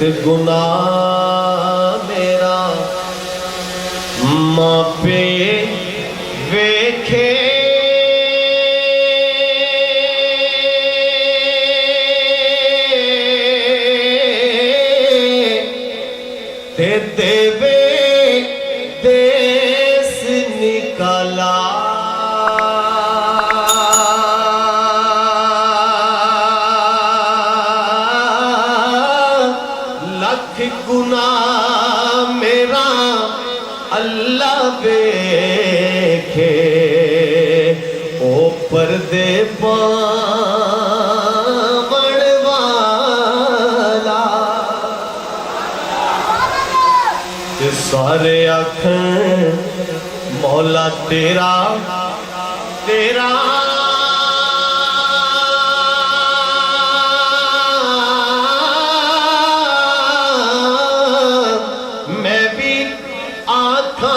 एक गुनाह मेरा मापे वेखे ते देवे देश निकाला लख गुना मेरा अल्लाह वेखे ओ पर्दे पावण वाला ते सारे आखन मौला तेरा तेरा मैं भी आखा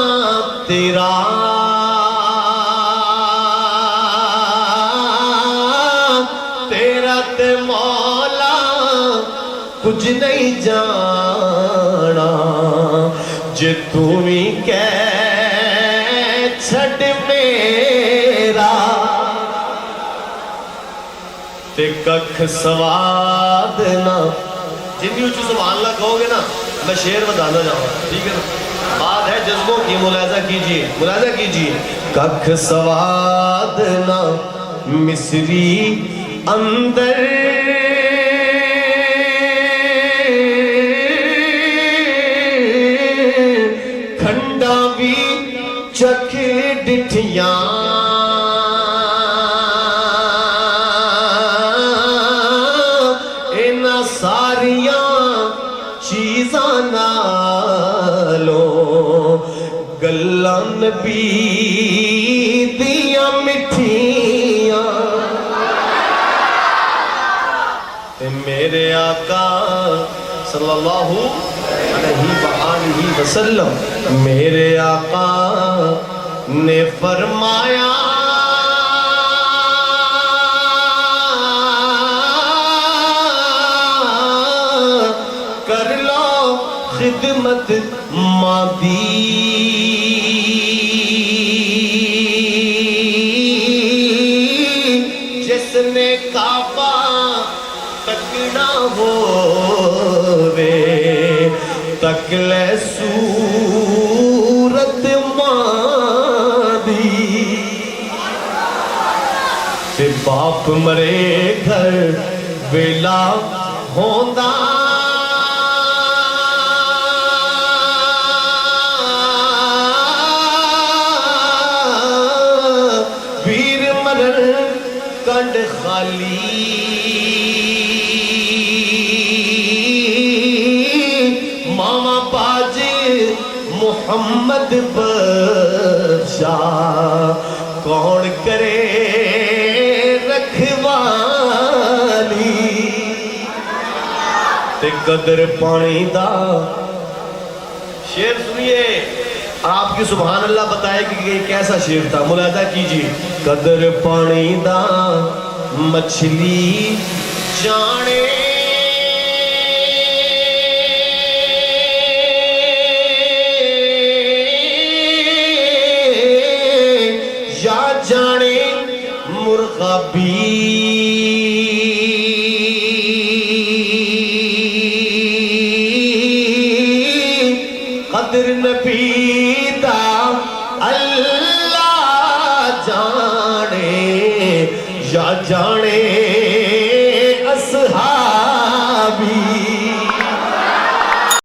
तेरा तेरा ते मौला कुछ नहीं जाना जे तू भी कह छड़ मेरा ते कख स्वाद ना जितनी ऊंची सुभान अल्लाह कहोगे ना मैं शेर बताना जाऊंगा ठीक है ना बात है जज्बों की मुलाजा कीजिए कख स्वाद ना मिस्री अंदर खंडा भी चख डिठिया इना सारिया चीज़ां नालों गल्लां नबी दियां मिठियां ते मेरे आका सल्लल्लाहु अलैहि वसल्लम मेरे आका ने फरमाया कर लो खिदमत मादी जिसने काबा तकना होवे तकले सूरत मादी ते बाप मरे घर वेला होंदा वीर मरण कंड खाली मामा बाजे मोहम्मद बख्शा कौन करे रखवाली ते कदर पानी दा शेर सुनिए आपकी सुभान अल्लाह बताए कि ये कैसा शेर था मुलाजा कीजिए कदर पानी दा मछली जाने या जाने मुर्गा भी कदर नबी दा अल्लाह जाने या जाने